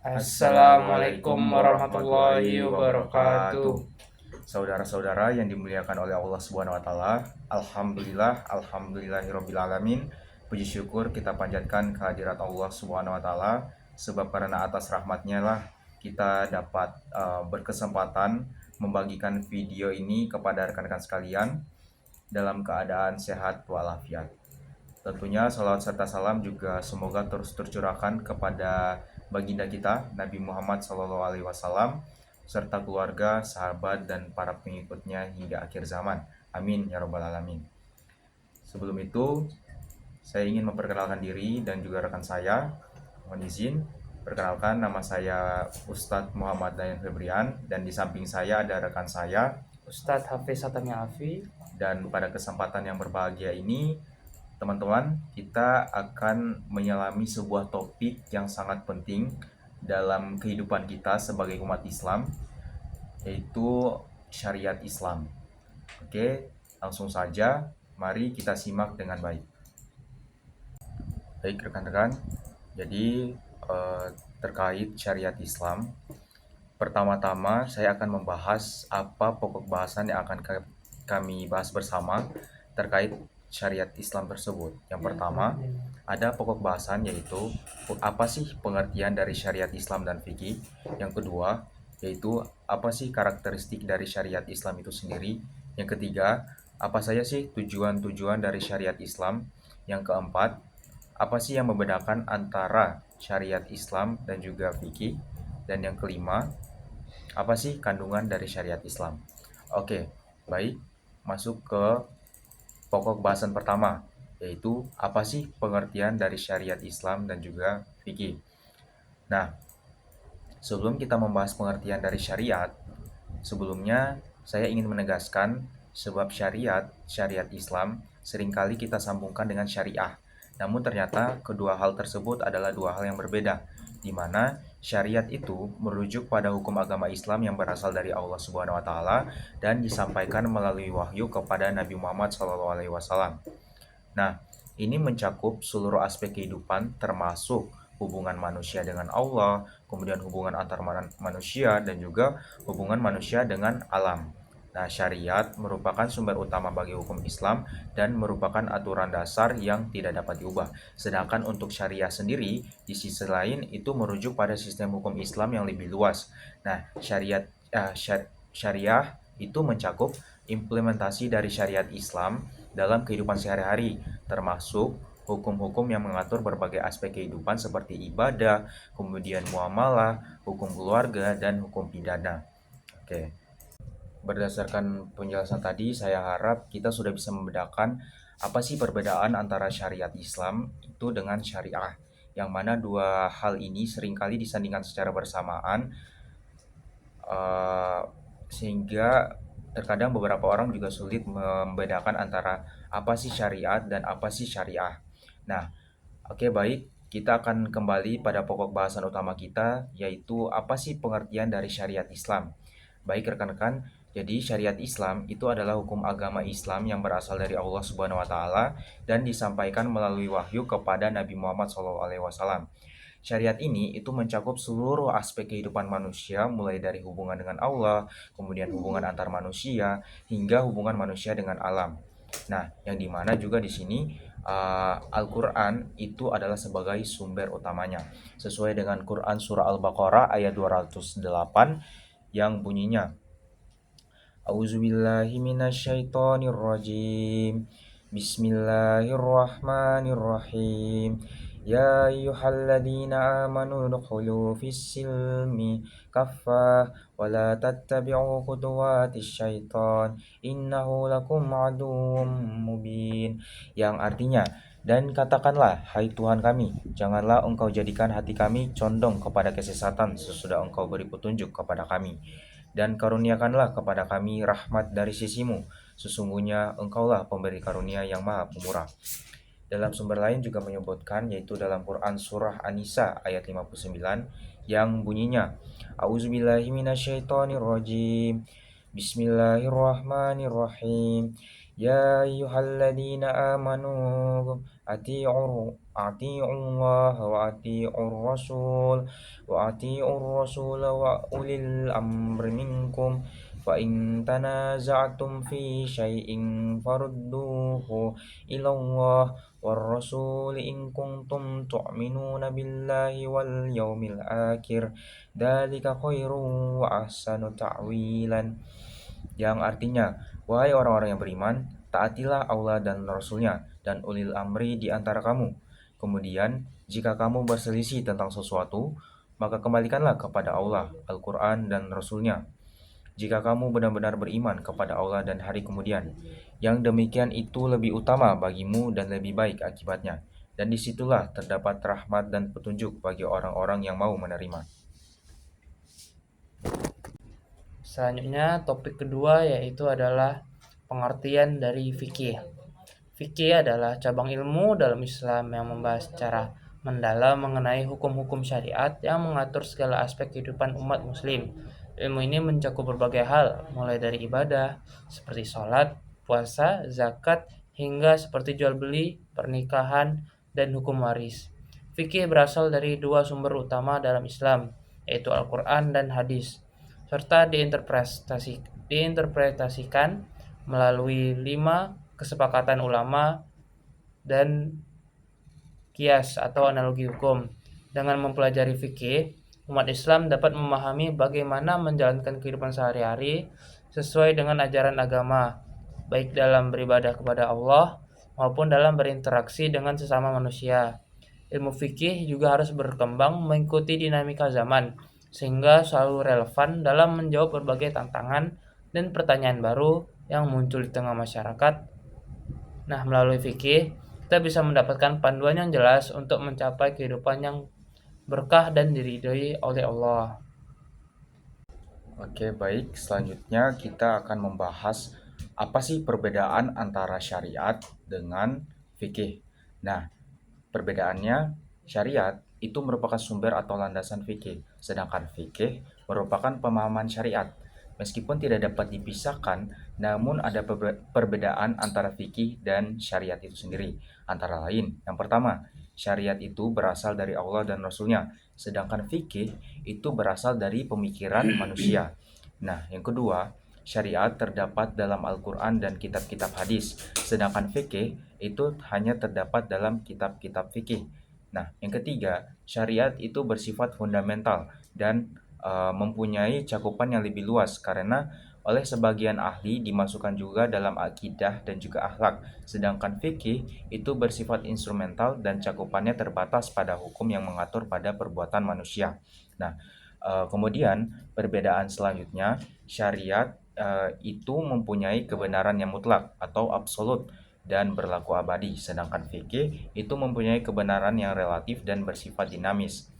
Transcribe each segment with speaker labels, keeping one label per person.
Speaker 1: Assalamualaikum warahmatullahi wabarakatuh. Saudara-saudara yang dimuliakan oleh Allah Subhanahu wa taala, alhamdulillahirabbil alamin. Puji syukur kita panjatkan kehadirat Allah Subhanahu wa taala, sebab karena atas rahmatnya lah kita dapat berkesempatan membagikan video ini kepada rekan-rekan sekalian dalam keadaan sehat walafiat. Tentunya salawat serta salam juga semoga terus tercurahkan kepada baginda kita Nabi Muhammad SAW serta keluarga, sahabat, dan para pengikutnya hingga akhir zaman. Amin ya robbal alamin. Sebelum itu, saya ingin memperkenalkan diri dan juga rekan saya. Mohon izin, perkenalkan, nama saya Ustadz Muhammad Dayan Febrian, dan di samping saya ada rekan saya
Speaker 2: Ustadz Hafiz Satami Afi.
Speaker 1: Dan pada kesempatan yang berbahagia ini, teman-teman, kita akan menyelami sebuah topik yang sangat penting dalam kehidupan kita sebagai umat Islam, yaitu syariat Islam. Oke, langsung saja, mari kita simak dengan baik. Baik rekan-rekan, jadi terkait syariat Islam, pertama-tama saya akan membahas apa pokok bahasan yang akan kami bahas bersama terkait syariat Islam tersebut. Yang pertama, ada pokok bahasan yaitu apa sih pengertian dari syariat Islam dan fikih. Yang kedua, yaitu apa sih karakteristik dari syariat Islam itu sendiri. Yang ketiga, apa saja sih tujuan-tujuan dari syariat Islam. Yang keempat, apa sih yang membedakan antara syariat Islam dan juga fikih. Dan yang kelima, apa sih kandungan dari syariat Islam? Oke, baik, masuk ke pokok bahasan pertama, yaitu apa sih pengertian dari syariat Islam dan juga fikih. Nah, sebelum kita membahas pengertian dari syariat, sebelumnya saya ingin menegaskan sebab syariat Islam seringkali kita sambungkan dengan syariah. Namun ternyata kedua hal tersebut adalah dua hal yang berbeda, di mana syariat itu merujuk pada hukum agama Islam yang berasal dari Allah Subhanahu wa taala dan disampaikan melalui wahyu kepada Nabi Muhammad SAW. Nah, ini mencakup seluruh aspek kehidupan termasuk hubungan manusia dengan Allah, kemudian hubungan antar manusia dan juga hubungan manusia dengan alam. Nah, syariat merupakan sumber utama bagi hukum Islam dan merupakan aturan dasar yang tidak dapat diubah. Sedangkan untuk syariah sendiri, di sisi lain itu merujuk pada sistem hukum Islam yang lebih luas. Nah, syariah itu mencakup implementasi dari syariat Islam dalam kehidupan sehari-hari, termasuk hukum-hukum yang mengatur berbagai aspek kehidupan seperti ibadah, kemudian muamalah, hukum keluarga, dan hukum pidana. Oke. Berdasarkan penjelasan tadi, saya harap kita sudah bisa membedakan apa sih perbedaan antara syariat Islam itu dengan syariah, yang mana dua hal ini seringkali disandingkan secara bersamaan, sehingga terkadang beberapa orang juga sulit membedakan antara apa sih syariat dan apa sih syariah. Nah, oke, baik, kita akan kembali pada pokok bahasan utama kita, yaitu apa sih pengertian dari syariat Islam. Baik rekan-rekan, jadi syariat Islam itu adalah hukum agama Islam yang berasal dari Allah Subhanahu wa taala dan disampaikan melalui wahyu kepada Nabi Muhammad SAW. Syariat ini itu mencakup seluruh aspek kehidupan manusia, mulai dari hubungan dengan Allah, kemudian hubungan antar manusia, hingga hubungan manusia dengan alam. Nah, yang dimana juga di sini Al-Quran itu adalah sebagai sumber utamanya, sesuai dengan Quran Surah Al-Baqarah ayat 208 yang bunyinya, A'udzubillahi minasyaitonirrajim. Bismillahirrahmanirrahim. Ya ayyuhalladzina amanu dukhulu fis-silmi kaffah wa la tattabi'u khutuwatis syaitan innahu lakum aduwwum mubin. Yang artinya, dan katakanlah, hai Tuhan kami, janganlah engkau jadikan hati kami condong kepada kesesatan sesudah engkau beri petunjuk kepada kami. Dan karuniakanlah kepada kami rahmat dari sisimu, sesungguhnya engkaulah pemberi karunia yang maha pemurah. Dalam sumber lain juga menyebutkan, yaitu dalam Quran Surah An-Nisa ayat 59 yang bunyinya, A'udzubillahi minasyaitonirrajim. Bismillahirrahmanirrahim. Ya ayyuhalladzina amanu ati'u Allah wa ati'ur rasul wa ulil amri minkum fa in tanaza'tum fi syai'in farudduhu ila Allah war rasul in kuntum tu'minuna billahi wal yaumil akhir dzalika khairum wa ahsanu ta'wilan, yang artinya, wahai orang-orang yang beriman, taatilah Allah dan Rasul-Nya dan ulil amri di antara kamu. Kemudian, jika kamu berselisih tentang sesuatu, maka kembalikanlah kepada Allah, Al-Quran, dan Rasul-Nya. Jika kamu benar-benar beriman kepada Allah dan hari kemudian, yang demikian itu lebih utama bagimu dan lebih baik akibatnya. Dan disitulah terdapat rahmat dan petunjuk bagi orang-orang yang mau menerima.
Speaker 2: Selanjutnya topik kedua yaitu adalah pengertian dari fikih. Fikih adalah cabang ilmu dalam Islam yang membahas secara mendalam mengenai hukum-hukum syariat yang mengatur segala aspek kehidupan umat muslim. Ilmu ini mencakup berbagai hal, mulai dari ibadah seperti sholat, puasa, zakat, hingga seperti jual beli, pernikahan, dan hukum waris. Fikih berasal dari dua sumber utama dalam Islam, yaitu Al-Quran dan hadis, serta diinterpretasikan melalui 5 kesepakatan ulama dan kias atau analogi hukum. Dengan mempelajari fikih, umat Islam dapat memahami bagaimana menjalankan kehidupan sehari-hari sesuai dengan ajaran agama, baik dalam beribadah kepada Allah maupun dalam berinteraksi dengan sesama manusia. Ilmu fikih juga harus berkembang mengikuti dinamika zaman, sehingga selalu relevan dalam menjawab berbagai tantangan dan pertanyaan baru yang muncul di tengah masyarakat. Nah, melalui fikih, kita bisa mendapatkan panduan yang jelas untuk mencapai kehidupan yang berkah dan diridhoi oleh Allah.
Speaker 1: Oke, baik. Selanjutnya kita akan membahas apa sih perbedaan antara syariat dengan fikih. Nah, perbedaannya, syariat itu merupakan sumber atau landasan fikih, sedangkan fikih merupakan pemahaman syariat. Meskipun tidak dapat dipisahkan, namun ada perbedaan antara fikih dan syariat itu sendiri. Antara lain, yang pertama, syariat itu berasal dari Allah dan Rasul-Nya, sedangkan fikih itu berasal dari pemikiran manusia. Nah, yang kedua, syariat terdapat dalam Al-Quran dan kitab-kitab hadis, sedangkan fikih itu hanya terdapat dalam kitab-kitab fikih. Nah, yang ketiga, syariat itu bersifat fundamental dan mempunyai cakupan yang lebih luas karena oleh sebagian ahli dimasukkan juga dalam akidah dan juga akhlak, sedangkan fikih itu bersifat instrumental dan cakupannya terbatas pada hukum yang mengatur pada perbuatan manusia. Nah, kemudian perbedaan selanjutnya, syariat itu mempunyai kebenaran yang mutlak atau absolut dan berlaku abadi, sedangkan fikih itu mempunyai kebenaran yang relatif dan bersifat dinamis.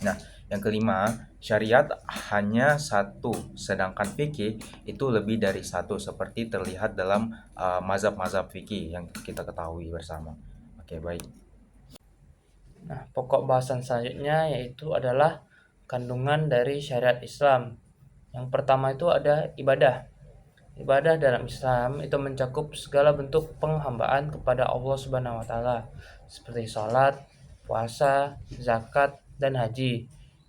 Speaker 1: Nah, yang kelima, syariat hanya satu, sedangkan fikih itu lebih dari satu, seperti terlihat dalam mazhab-mazhab fikih yang kita ketahui bersama. Oke, baik.
Speaker 2: Nah, pokok bahasan selanjutnya yaitu adalah kandungan dari syariat Islam. Yang pertama itu ada ibadah. Ibadah dalam Islam itu mencakup segala bentuk penghambaan kepada Allah Subhanahu wa taala, seperti sholat, puasa, zakat, dan haji.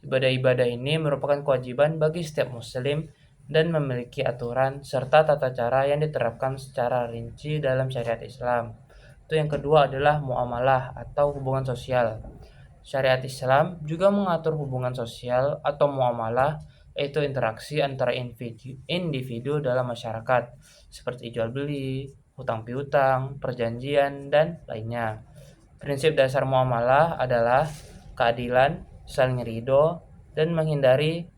Speaker 2: Ibadah-ibadah ini merupakan kewajiban bagi setiap muslim dan memiliki aturan serta tata cara yang diterapkan secara rinci dalam syariat Islam. Itu yang kedua adalah muamalah atau hubungan sosial. Syariat Islam juga mengatur hubungan sosial atau muamalah, yaitu interaksi antara individu dalam masyarakat, seperti jual beli, hutang piutang, perjanjian, dan lainnya. Prinsip dasar muamalah adalah keadilan, saling ridho, dan menghindari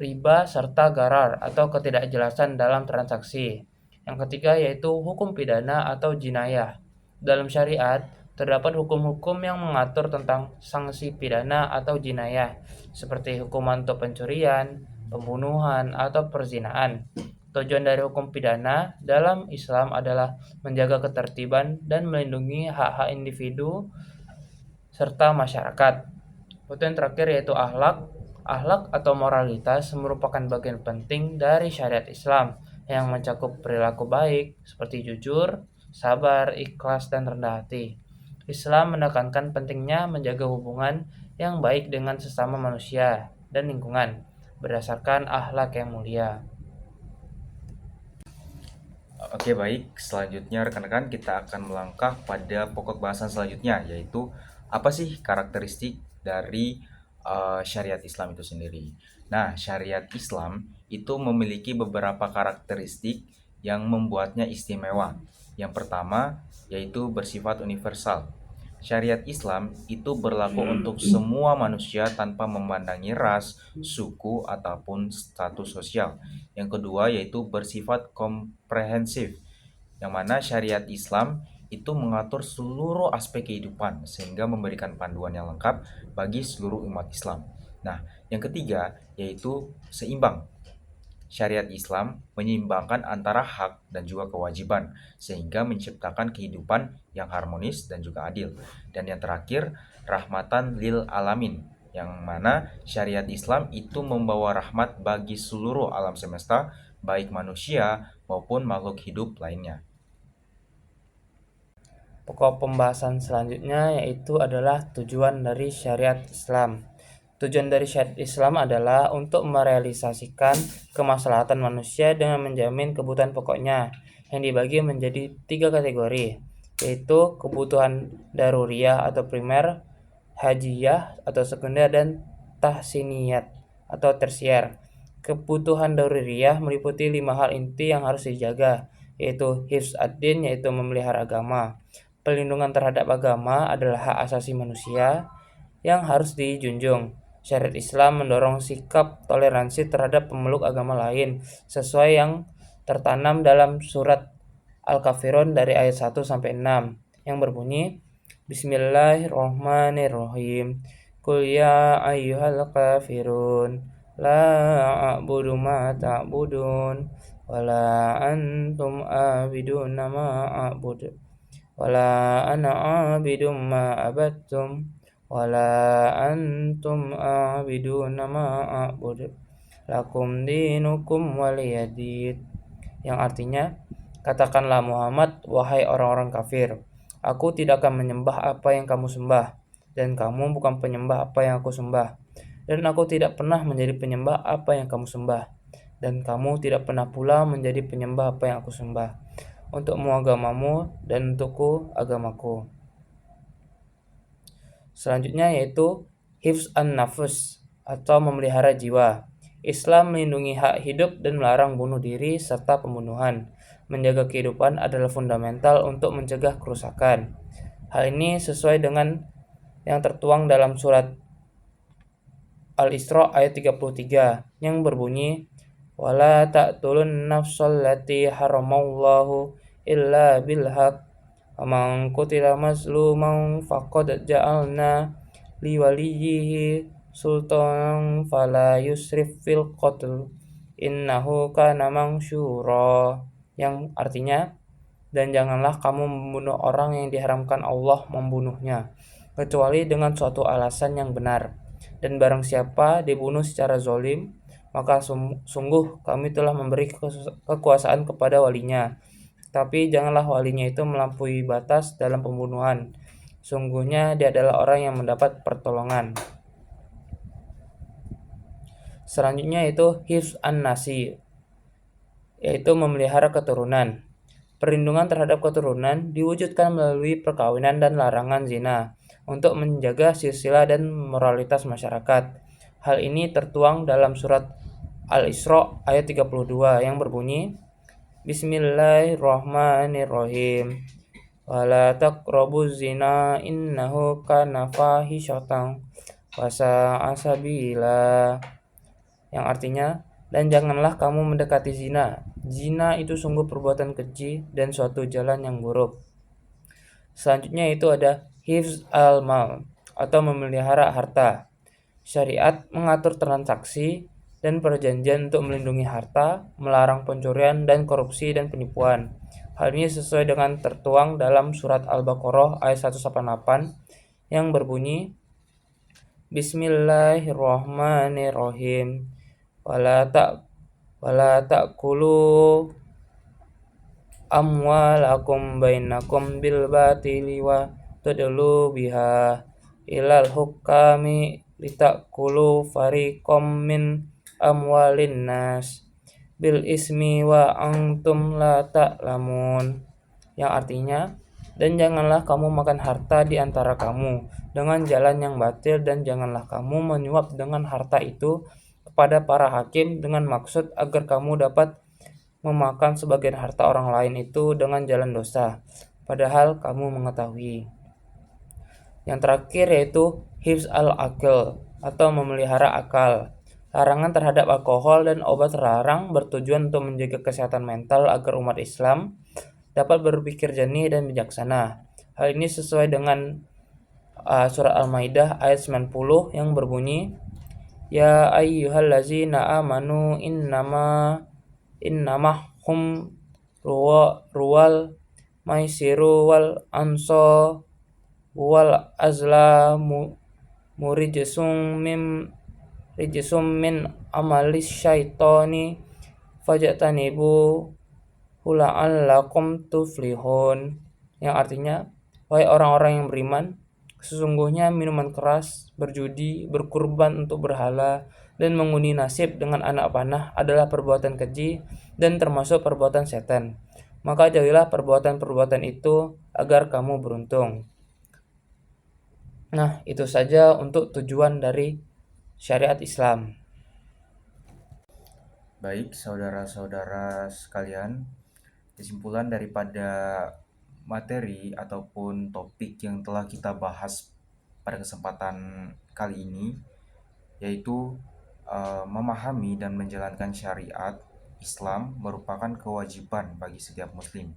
Speaker 2: riba serta garar atau ketidakjelasan dalam transaksi. Yang ketiga yaitu hukum pidana atau jinayah. Dalam syariat, terdapat hukum-hukum yang mengatur tentang sanksi pidana atau jinayah, seperti hukuman untuk pencurian, pembunuhan, atau perzinaan. Tujuan dari hukum pidana dalam Islam adalah menjaga ketertiban dan melindungi hak-hak individu serta masyarakat. Yang terakhir yaitu akhlak. Akhlak atau moralitas merupakan bagian penting dari syariat Islam yang mencakup perilaku baik seperti jujur, sabar, ikhlas, dan rendah hati. Islam menekankan pentingnya menjaga hubungan yang baik dengan sesama manusia dan lingkungan berdasarkan akhlak yang mulia.
Speaker 1: Oke, baik. Selanjutnya rekan-rekan kita akan melangkah pada pokok bahasan selanjutnya, yaitu apa sih karakteristik dari syariat Islam itu sendiri. Nah, syariat Islam itu memiliki beberapa karakteristik yang membuatnya istimewa. Yang pertama yaitu bersifat universal. Syariat Islam itu berlaku untuk semua manusia tanpa memandangi ras, suku, ataupun status sosial. Yang kedua yaitu bersifat komprehensif, yang mana syariat Islam itu mengatur seluruh aspek kehidupan sehingga memberikan panduan yang lengkap bagi seluruh umat Islam. Nah, yang ketiga yaitu seimbang. Syariat Islam menyeimbangkan antara hak dan juga kewajiban sehingga menciptakan kehidupan yang harmonis dan juga adil. Dan yang terakhir, rahmatan lil alamin, yang mana syariat Islam itu membawa rahmat bagi seluruh alam semesta, baik manusia maupun makhluk hidup lainnya.
Speaker 2: Pokok pembahasan selanjutnya yaitu adalah tujuan dari syariat Islam. Tujuan dari syariat Islam adalah untuk merealisasikan kemaslahatan manusia dengan menjamin kebutuhan pokoknya yang dibagi menjadi 3 kategori, yaitu kebutuhan daruriyah atau primer, hajiyah atau sekunder, dan tahsiniyat atau tersier. Kebutuhan daruriyah meliputi 5 hal inti yang harus dijaga, yaitu hifz ad-din, yaitu memelihara agama. Pelindungan terhadap agama adalah hak asasi manusia yang harus dijunjung. Syariat Islam mendorong sikap toleransi terhadap pemeluk agama lain sesuai yang tertanam dalam surat Al-Kafirun dari ayat 1 sampai 6 yang berbunyi, Bismillahirrahmanirrahim. Qul ya ayyuhal kafirun la a'budu ma ta'budun wala antum abiduna ma a'budu wala ana abidum ma abattum wala antum abiduna ma a'budu lakum dinukum waliyadid, yang artinya, katakanlah Muhammad, wahai orang-orang kafir, aku tidak akan menyembah apa yang kamu sembah, dan kamu bukan penyembah apa yang aku sembah, dan aku tidak pernah menjadi penyembah apa yang kamu sembah, dan kamu tidak pernah pula menjadi penyembah apa yang aku sembah. Untukmu agamamu dan untukku agamaku. Selanjutnya yaitu hifz an-nafs atau memelihara jiwa. Islam melindungi hak hidup dan melarang bunuh diri serta pembunuhan. Menjaga kehidupan adalah fundamental untuk mencegah kerusakan. Hal ini sesuai dengan yang tertuang dalam surat Al-Isra ayat 33 yang berbunyi, wala taqtulun nafsal lati haramallahu illa bilhaq wa man qutila mazluman faqad ja'alna liwaliyhi sultanan fala yusrif fil qatl innahu kana mansyura, yang artinya, dan janganlah kamu membunuh orang yang diharamkan Allah membunuhnya kecuali dengan suatu alasan yang benar, dan barang siapa dibunuh secara zalim maka sungguh kami telah memberi kekuasaan kepada walinya, tapi janganlah walinya itu melampaui batas dalam pembunuhan. Sungguhnya dia adalah orang yang mendapat pertolongan. Selanjutnya itu hifz an-nasi, yaitu memelihara keturunan. Perlindungan terhadap keturunan diwujudkan melalui perkawinan dan larangan zina untuk menjaga silsilah dan moralitas masyarakat. Hal ini tertuang dalam surat Al-Isra ayat 32 yang berbunyi, Bismillahirrahmanirrahim. Wala taqrabuz zina innahu kana fahisyatan wa sa'a sabila, yang artinya, dan janganlah kamu mendekati zina. Zina itu sungguh perbuatan keji dan suatu jalan yang buruk. Selanjutnya itu ada hifz al-mal atau memelihara harta. Syariat mengatur transaksi dan perjanjian untuk melindungi harta, melarang pencurian dan korupsi dan penipuan. Hal ini sesuai dengan tertuang dalam surat Al-Baqarah ayat 188 yang berbunyi, Bismillahirrahmanirrahim. Wala ta'kulu amwalakum bainakum bil batili wa tudlu biha ilal hukami litakulu fariqam min amwalin nas bil ismi wa antum la ta'lamun, yang artinya, dan janganlah kamu makan harta di antara kamu dengan jalan yang batil, dan janganlah kamu menyuap dengan harta itu kepada para hakim dengan maksud agar kamu dapat memakan sebagian harta orang lain itu dengan jalan dosa, padahal kamu mengetahui. Yang terakhir yaitu hifz al-aql atau memelihara akal. Larangan terhadap alkohol dan obat terlarang bertujuan untuk menjaga kesehatan mental agar umat Islam dapat berpikir jernih dan bijaksana. Hal ini sesuai dengan surat Al-Maidah ayat 90 yang berbunyi, Ya ayyuhallazina amanu innamahum ruwal maisiru wal anso wal azlamu rijsum min amalis syaitoni fajtanibu la'allakum tuflihun, yang artinya, wahai orang-orang yang beriman, sesungguhnya minuman keras, berjudi, berkurban untuk berhala, dan mengundi nasib dengan anak panah adalah perbuatan keji dan termasuk perbuatan setan. Maka jauhilah perbuatan-perbuatan itu agar kamu beruntung. Nah, itu saja untuk tujuan dari syariat Islam.
Speaker 1: Baik, saudara-saudara sekalian, kesimpulan daripada materi ataupun topik yang telah kita bahas pada kesempatan kali ini yaitu memahami dan menjalankan syariat Islam merupakan kewajiban bagi setiap muslim,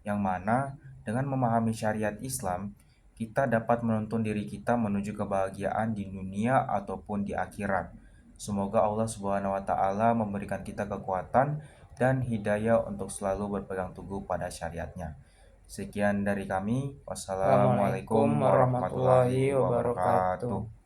Speaker 1: yang mana dengan memahami syariat Islam kita dapat menuntun diri kita menuju kebahagiaan di dunia ataupun di akhirat. Semoga Allah Subhanahu wa taala memberikan kita kekuatan dan hidayah untuk selalu berpegang teguh pada syariatnya. Sekian dari kami. Wassalamualaikum
Speaker 2: Assalamualaikum
Speaker 1: warahmatullahi
Speaker 2: warahmatullahi wabarakatuh.
Speaker 1: wabarakatuh.